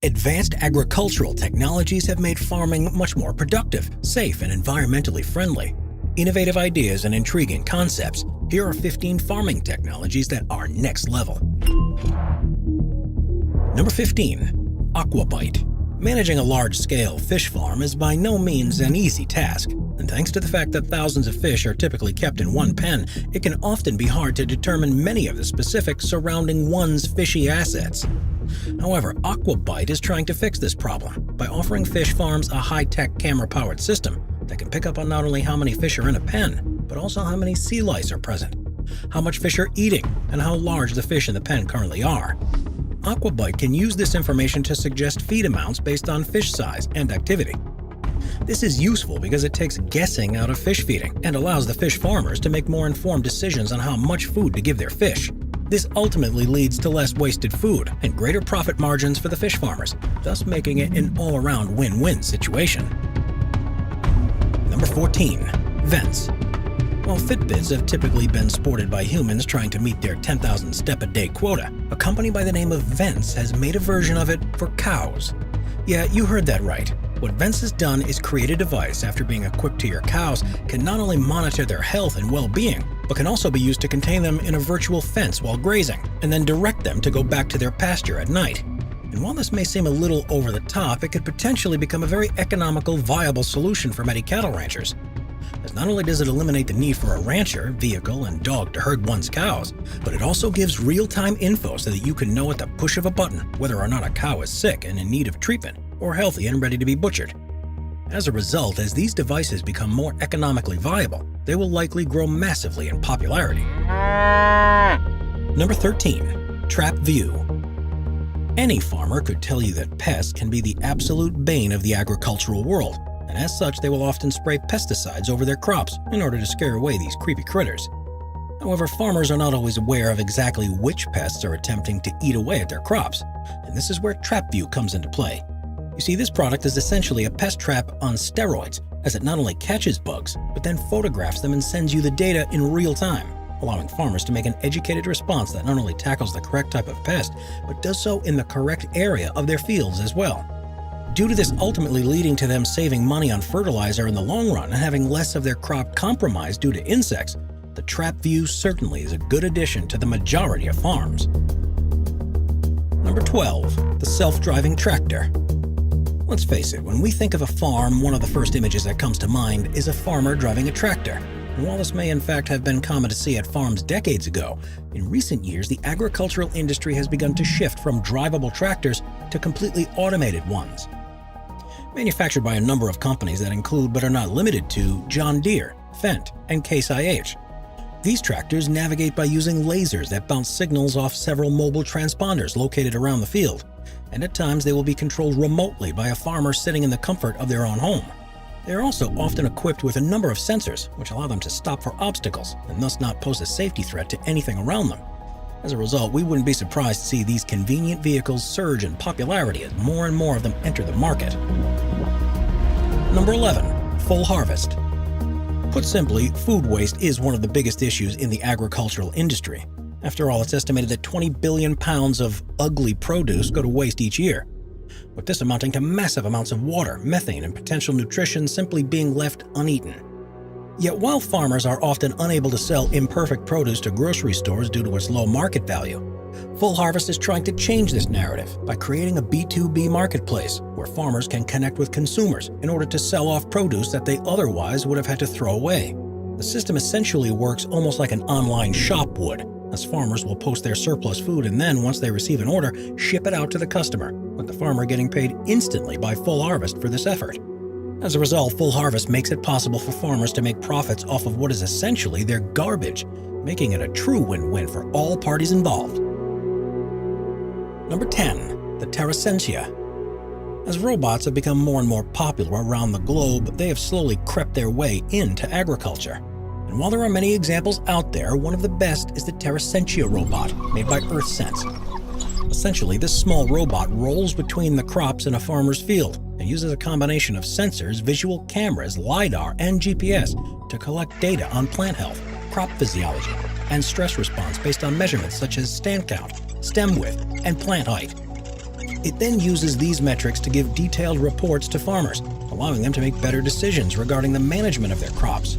Advanced agricultural technologies have made farming much more productive, safe, and environmentally friendly. Innovative ideas and intriguing concepts. Here are 15 farming technologies that are next level. Number 15. Aquabite. Managing a large-scale fish farm is by no means an easy task, and thanks to the fact that thousands of fish are typically kept in one pen, it can often be hard to determine many of the specifics surrounding one's fishy assets. However, Aquabite is trying to fix this problem by offering fish farms a high-tech camera-powered system that can pick up on not only how many fish are in a pen, but also how many sea lice are present, how much fish are eating, and how large the fish in the pen currently are. Aquabite can use this information to suggest feed amounts based on fish size and activity. This is useful because it takes guessing out of fish feeding and allows the fish farmers to make more informed decisions on how much food to give their fish. This ultimately leads to less wasted food and greater profit margins for the fish farmers, thus making it an all-around win-win situation. Number 14. Vents. While Fitbits have typically been sported by humans trying to meet their 10,000 step-a-day quota, a company by the name of Vents has made a version of it for cows. Yeah, you heard that right. What Vents has done is create a device after being equipped to your cows can not only monitor their health and well-being, but can also be used to contain them in a virtual fence while grazing, and then direct them to go back to their pasture at night. And while this may seem a little over the top, it could potentially become a very economical, viable solution for many cattle ranchers. As not only does it eliminate the need for a rancher, vehicle, and dog to herd one's cows, but it also gives real-time info so that you can know at the push of a button whether or not a cow is sick and in need of treatment, or healthy and ready to be butchered. As a result, as these devices become more economically viable, they will likely grow massively in popularity. Number 13. TrapView. Any farmer could tell you that pests can be the absolute bane of the agricultural world, and as such they will often spray pesticides over their crops in order to scare away these creepy critters. However, farmers are not always aware of exactly which pests are attempting to eat away at their crops, and this is where TrapView comes into play. You see, this product is essentially a pest trap on steroids, as it not only catches bugs, but then photographs them and sends you the data in real time, allowing farmers to make an educated response that not only tackles the correct type of pest, but does so in the correct area of their fields as well. Due to this ultimately leading to them saving money on fertilizer in the long run and having less of their crop compromised due to insects, the TrapView certainly is a good addition to the majority of farms. Number 12. The self-driving tractor. Let's face it, when we think of a farm, one of the first images that comes to mind is a farmer driving a tractor. And while this may in fact have been common to see at farms decades ago, in recent years the agricultural industry has begun to shift from drivable tractors to completely automated ones. Manufactured by a number of companies that include but are not limited to John Deere, Fendt, and Case IH. These tractors navigate by using lasers that bounce signals off several mobile transponders located around the field, and at times they will be controlled remotely by a farmer sitting in the comfort of their own home. They are also often equipped with a number of sensors which allow them to stop for obstacles and thus not pose a safety threat to anything around them. As a result, we wouldn't be surprised to see these convenient vehicles surge in popularity as more and more of them enter the market. Number 11. Full harvest. Put simply, food waste is one of the biggest issues in the agricultural industry. After all, it's estimated that 20 billion pounds of ugly produce go to waste each year, with this amounting to massive amounts of water, methane, and potential nutrition simply being left uneaten. Yet while farmers are often unable to sell imperfect produce to grocery stores due to its low market value, Full Harvest is trying to change this narrative by creating a B2B marketplace where farmers can connect with consumers in order to sell off produce that they otherwise would have had to throw away. The system essentially works almost like an online shop would, as farmers will post their surplus food and then, once they receive an order, ship it out to the customer, with the farmer getting paid instantly by Full Harvest for this effort. As a result, Full Harvest makes it possible for farmers to make profits off of what is essentially their garbage, making it a true win-win for all parties involved. Number 10. The Terrasentia. As robots have become more and more popular around the globe, they have slowly crept their way into agriculture. And while there are many examples out there, one of the best is the Terrasentia robot, made by EarthSense. Essentially, this small robot rolls between the crops in a farmer's field and uses a combination of sensors, visual cameras, LiDAR, and GPS to collect data on plant health, crop physiology, and stress response based on measurements such as stand count, stem width, and plant height. It then uses these metrics to give detailed reports to farmers, allowing them to make better decisions regarding the management of their crops.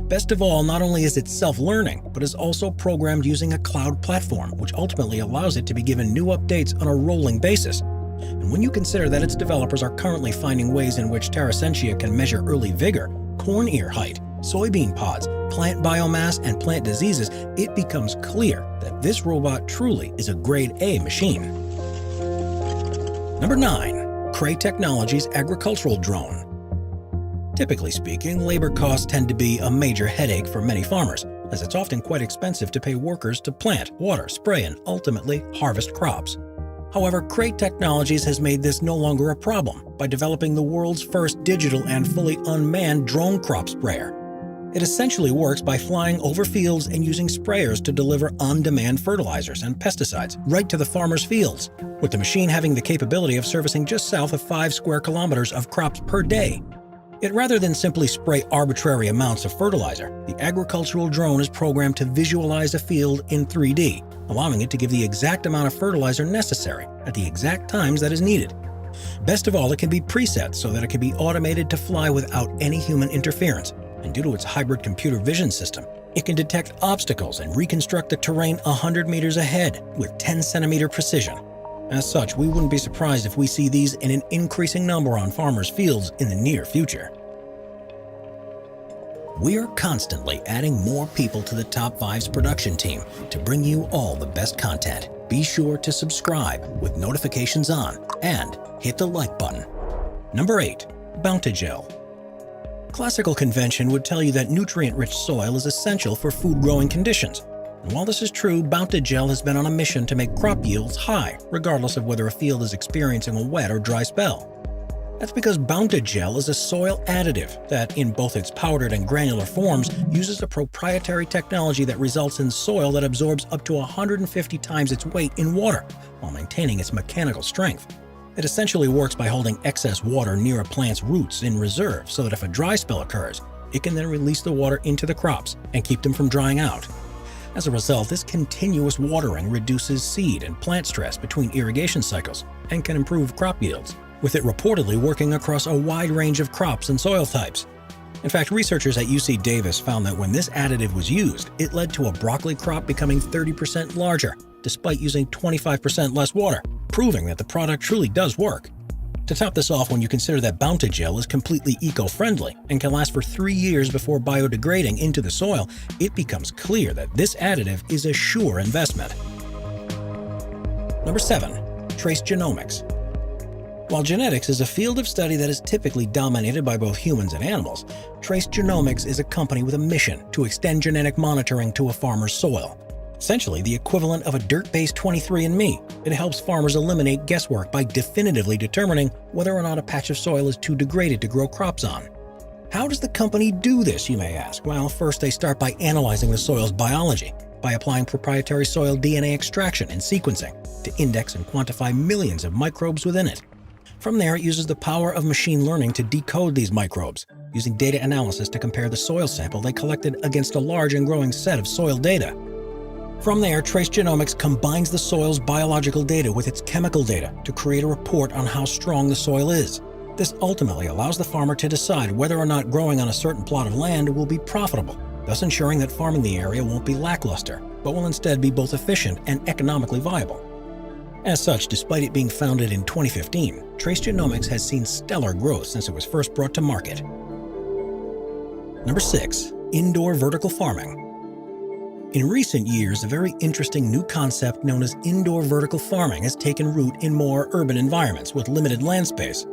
Best of all, not only is it self-learning, but is also programmed using a cloud platform, which ultimately allows it to be given new updates on a rolling basis. And when you consider that its developers are currently finding ways in which Terrasentia can measure early vigor, corn ear height, soybean pods, plant biomass, and plant diseases, it becomes clear that this robot truly is a grade A machine. Number 9. Cray Technologies Agricultural Drone. Typically speaking, labor costs tend to be a major headache for many farmers, as it's often quite expensive to pay workers to plant, water, spray, and ultimately harvest crops. However, Cray Technologies has made this no longer a problem by developing the world's first digital and fully unmanned drone crop sprayer. It essentially works by flying over fields and using sprayers to deliver on-demand fertilizers and pesticides right to the farmers' fields, with the machine having the capability of servicing just south of 5 square kilometers of crops per day. Yet rather than simply spray arbitrary amounts of fertilizer, the agricultural drone is programmed to visualize a field in 3D, allowing it to give the exact amount of fertilizer necessary at the exact times that is needed. Best of all, it can be preset so that it can be automated to fly without any human interference, and due to its hybrid computer vision system, it can detect obstacles and reconstruct the terrain 100 meters ahead with 10-centimeter precision. As such, we wouldn't be surprised if we see these in an increasing number on farmers' fields in the near future. We are constantly adding more people to the Top 5's production team to bring you all the best content. Be sure to subscribe with notifications on and hit the like button. Number 8. Bountigel. Classical convention would tell you that nutrient-rich soil is essential for food-growing conditions. And while this is true, Bountigel has been on a mission to make crop yields high, regardless of whether a field is experiencing a wet or dry spell. That's because Bountigel is a soil additive that, in both its powdered and granular forms, uses a proprietary technology that results in soil that absorbs up to 150 times its weight in water, while maintaining its mechanical strength. It essentially works by holding excess water near a plant's roots in reserve so that if a dry spell occurs, it can then release the water into the crops and keep them from drying out. As a result, this continuous watering reduces seed and plant stress between irrigation cycles and can improve crop yields, with it reportedly working across a wide range of crops and soil types. In fact, researchers at UC Davis found that when this additive was used, it led to a broccoli crop becoming 30% larger, despite using 25% less water, proving that the product truly does work. To top this off, when you consider that Bountigel is completely eco-friendly and can last for 3 years before biodegrading into the soil, it becomes clear that this additive is a sure investment. Number 7. Trace Genomics. While genetics is a field of study that is typically dominated by both humans and animals, Trace Genomics is a company with a mission to extend genetic monitoring to a farmer's soil. Essentially the equivalent of a dirt-based 23andMe, it helps farmers eliminate guesswork by definitively determining whether or not a patch of soil is too degraded to grow crops on. How does the company do this, you may ask? Well, first they start by analyzing the soil's biology, by applying proprietary soil DNA extraction and sequencing to index and quantify millions of microbes within it. From there, it uses the power of machine learning to decode these microbes, using data analysis to compare the soil sample they collected against a large and growing set of soil data. From there, Trace Genomics combines the soil's biological data with its chemical data to create a report on how strong the soil is. This ultimately allows the farmer to decide whether or not growing on a certain plot of land will be profitable, thus ensuring that farming the area won't be lackluster, but will instead be both efficient and economically viable. As such, despite it being founded in 2015, Trace Genomics has seen stellar growth since it was first brought to market. Number 6. Indoor vertical farming. In recent years, a very interesting new concept known as indoor vertical farming has taken root in more urban environments with limited land space.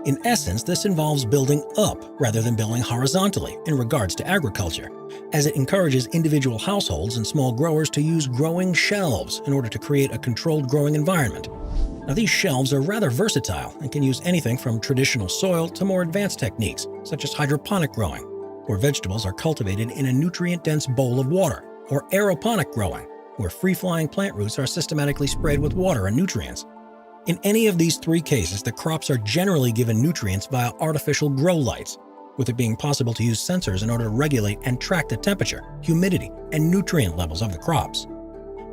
In essence, this involves building up rather than building horizontally in regards to agriculture, as it encourages individual households and small growers to use growing shelves in order to create a controlled growing environment. Now, these shelves are rather versatile and can use anything from traditional soil to more advanced techniques, such as hydroponic growing, where vegetables are cultivated in a nutrient-dense bowl of water, or aeroponic growing, where free-flying plant roots are systematically sprayed with water and nutrients. In any of these 3 cases, the crops are generally given nutrients via artificial grow lights, with it being possible to use sensors in order to regulate and track the temperature, humidity, and nutrient levels of the crops.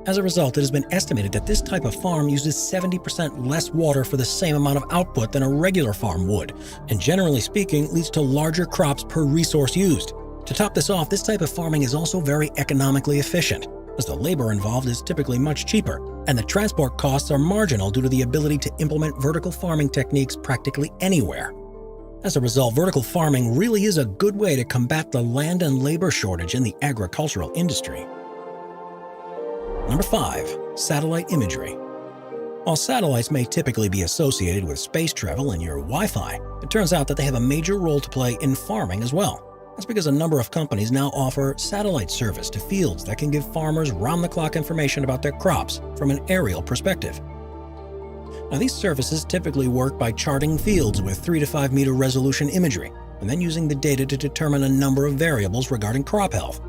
As a result, it has been estimated that this type of farm uses 70% less water for the same amount of output than a regular farm would, and generally speaking, leads to larger crops per resource used. To top this off, this type of farming is also very economically efficient, as the labor involved is typically much cheaper, and the transport costs are marginal due to the ability to implement vertical farming techniques practically anywhere. As a result, vertical farming really is a good way to combat the land and labor shortage in the agricultural industry. Number 5. Satellite imagery. While satellites may typically be associated with space travel and your Wi-Fi, it turns out that they have a major role to play in farming as well. That's because a number of companies now offer satellite service to fields that can give farmers round-the-clock information about their crops from an aerial perspective. Now, these services typically work by charting fields with 3 to 5 meter resolution imagery, and then using the data to determine a number of variables regarding crop health.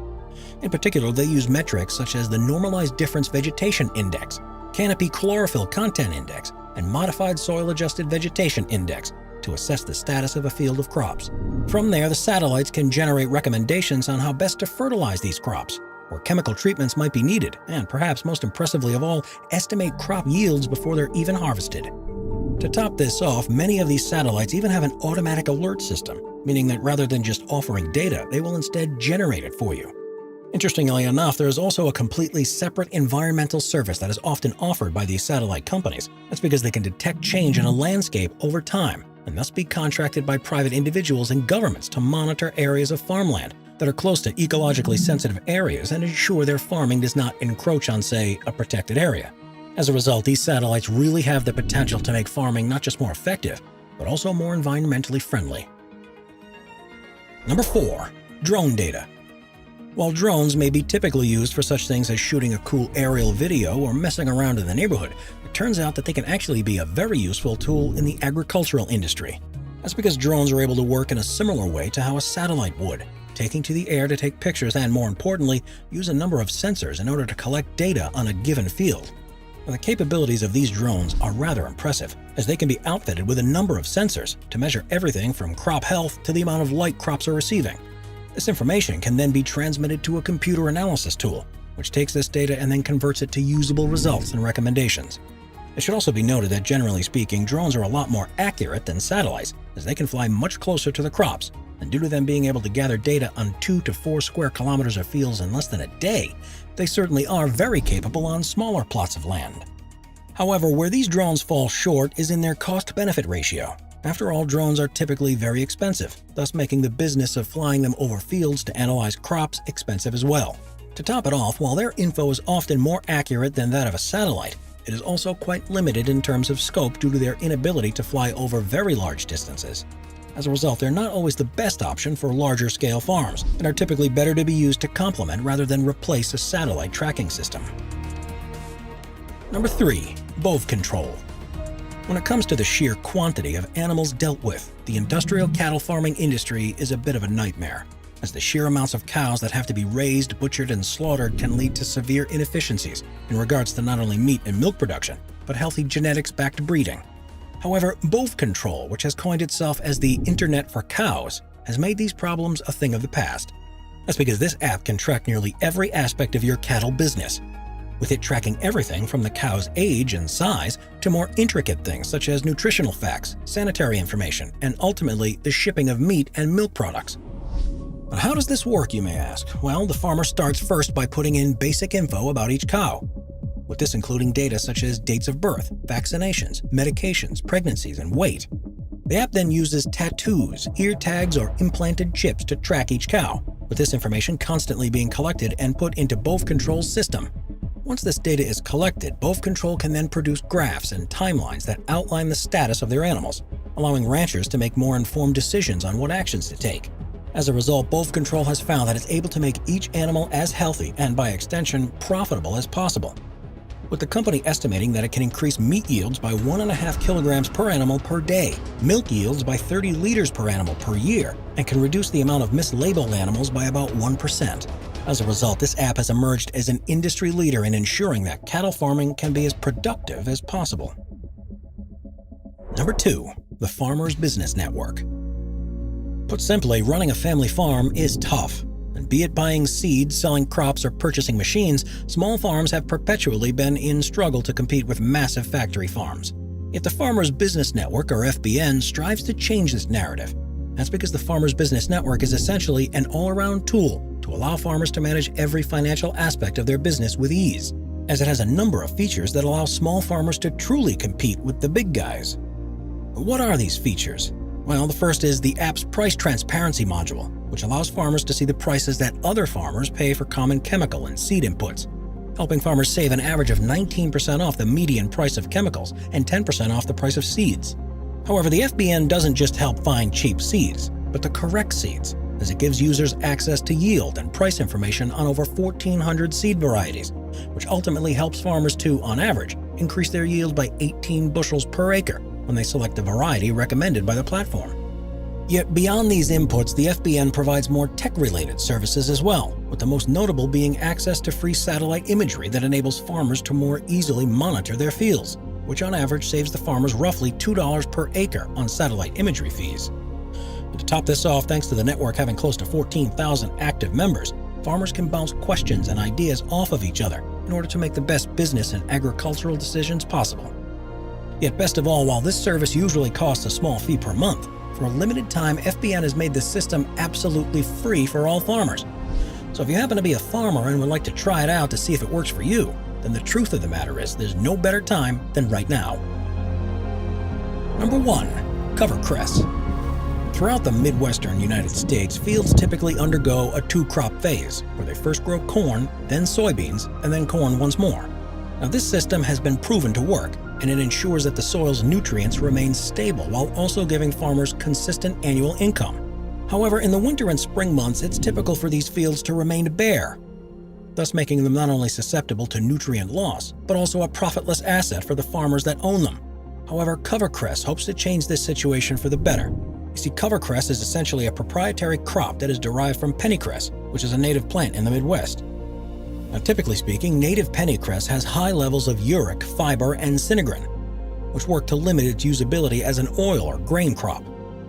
In particular, they use metrics such as the Normalized Difference Vegetation Index, Canopy Chlorophyll Content Index, and Modified Soil-Adjusted Vegetation Index to assess the status of a field of crops. From there, the satellites can generate recommendations on how best to fertilize these crops, where chemical treatments might be needed, and perhaps most impressively of all, estimate crop yields before they're even harvested. To top this off, many of these satellites even have an automatic alert system, meaning that rather than just offering data, they will instead generate it for you. Interestingly enough, there is also a completely separate environmental service that is often offered by these satellite companies. That's because they can detect change in a landscape over time and thus be contracted by private individuals and governments to monitor areas of farmland that are close to ecologically sensitive areas and ensure their farming does not encroach on, say, a protected area. As a result, these satellites really have the potential to make farming not just more effective, but also more environmentally friendly. Number 4. Drone data. While drones may be typically used for such things as shooting a cool aerial video or messing around in the neighborhood, it turns out that they can actually be a very useful tool in the agricultural industry. That's because drones are able to work in a similar way to how a satellite would, taking to the air to take pictures and, more importantly, use a number of sensors in order to collect data on a given field. Now, the capabilities of these drones are rather impressive, as they can be outfitted with a number of sensors to measure everything from crop health to the amount of light crops are receiving. This information can then be transmitted to a computer analysis tool, which takes this data and then converts it to usable results and recommendations. It should also be noted that generally speaking, drones are a lot more accurate than satellites, as they can fly much closer to the crops, and due to them being able to gather data on 2 to 4 square kilometers of fields in less than a day, they certainly are very capable on smaller plots of land. However, where these drones fall short is in their cost-benefit ratio. After all, drones are typically very expensive, thus making the business of flying them over fields to analyze crops expensive as well. To top it off, while their info is often more accurate than that of a satellite, it is also quite limited in terms of scope due to their inability to fly over very large distances. As a result, they're not always the best option for larger scale farms, and are typically better to be used to complement rather than replace a satellite tracking system. Number 3. Bove control. When it comes to the sheer quantity of animals dealt with, the industrial cattle farming industry is a bit of a nightmare, as the sheer amounts of cows that have to be raised, butchered, and slaughtered can lead to severe inefficiencies in regards to not only meat and milk production, but healthy genetics-backed breeding. However, Bove Control, which has coined itself as the Internet for Cows, has made these problems a thing of the past. That's because this app can track nearly every aspect of your cattle business, with it tracking everything from the cow's age and size to more intricate things such as nutritional facts, sanitary information, and ultimately the shipping of meat and milk products. But how does this work, you may ask? Well, the farmer starts first by putting in basic info about each cow, with this including data such as dates of birth, vaccinations, medications, pregnancies, and weight. The app then uses tattoos, ear tags, or implanted chips to track each cow, with this information constantly being collected and put into Bove Control's system. Once this data is collected, Bove Control can then produce graphs and timelines that outline the status of their animals, allowing ranchers to make more informed decisions on what actions to take. As a result, Bove Control has found that it's able to make each animal as healthy and, by extension, profitable as possible, with the company estimating that it can increase meat yields by 1.5 kilograms per animal per day, milk yields by 30 liters per animal per year, and can reduce the amount of mislabeled animals by about 1%. As a result, this app has emerged as an industry leader in ensuring that cattle farming can be as productive as possible. Number 2. The Farmer's Business Network. Put simply, running a family farm is tough, and be it buying seeds, selling crops, or purchasing machines, small farms have perpetually been in struggle to compete with massive factory farms. Yet the Farmers Business Network, or FBN, strives to change this narrative. That's because the Farmers Business Network is essentially an all-around tool to allow farmers to manage every financial aspect of their business with ease, as it has a number of features that allow small farmers to truly compete with the big guys. What are these features? Well, the first is the app's price transparency module, which allows farmers to see the prices that other farmers pay for common chemical and seed inputs, helping farmers save an average of 19% off the median price of chemicals and 10% off the price of seeds. However, the FBN doesn't just help find cheap seeds, but the correct seeds, as it gives users access to yield and price information on over 1,400 seed varieties, which ultimately helps farmers to, on average, increase their yield by 18 bushels per acre when they select the variety recommended by the platform. Yet beyond these inputs, the FBN provides more tech-related services as well, with the most notable being access to free satellite imagery that enables farmers to more easily monitor their fields, which on average saves the farmers roughly $2 per acre on satellite imagery fees. But to top this off, thanks to the network having close to 14,000 active members, farmers can bounce questions and ideas off of each other in order to make the best business and agricultural decisions possible. Yet best of all, while this service usually costs a small fee per month, for a limited time, FBN has made the system absolutely free for all farmers. So if you happen to be a farmer and would like to try it out to see if it works for you, then the truth of the matter is there's no better time than right now. Number 1. CoverCress. Throughout the Midwestern United States, fields typically undergo a two-crop phase, where they first grow corn, then soybeans, and then corn once more. Now this system has been proven to work, and it ensures that the soil's nutrients remain stable while also giving farmers consistent annual income. However, in the winter and spring months, it's typical for these fields to remain bare, thus making them not only susceptible to nutrient loss, but also a profitless asset for the farmers that own them. However, CoverCress hopes to change this situation for the better. You see, CoverCress is essentially a proprietary crop that is derived from pennycress, which is a native plant in the Midwest. Now, typically speaking, native pennycress has high levels of uric, fiber, and synagrin, which work to limit its usability as an oil or grain crop.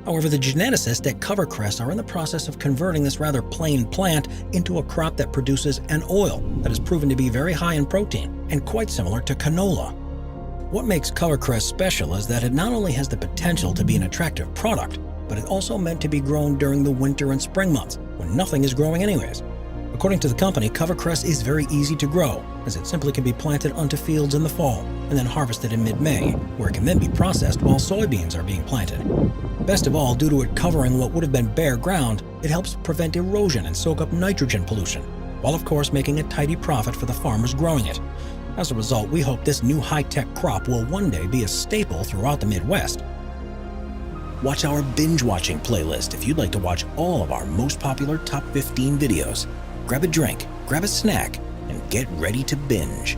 However, the geneticists at CoverCress are in the process of converting this rather plain plant into a crop that produces an oil that is proven to be very high in protein and quite similar to canola. What makes CoverCress special is that it not only has the potential to be an attractive product, but it's also meant to be grown during the winter and spring months when nothing is growing anyways. According to the company, CoverCress is very easy to grow, as it simply can be planted onto fields in the fall and then harvested in mid-May, where it can then be processed while soybeans are being planted. Best of all, due to it covering what would have been bare ground, it helps prevent erosion and soak up nitrogen pollution, while of course making a tidy profit for the farmers growing it. As a result, we hope this new high-tech crop will one day be a staple throughout the Midwest. Watch our binge-watching playlist if you'd like to watch all of our most popular top 15 videos. Grab a drink, grab a snack, and get ready to binge.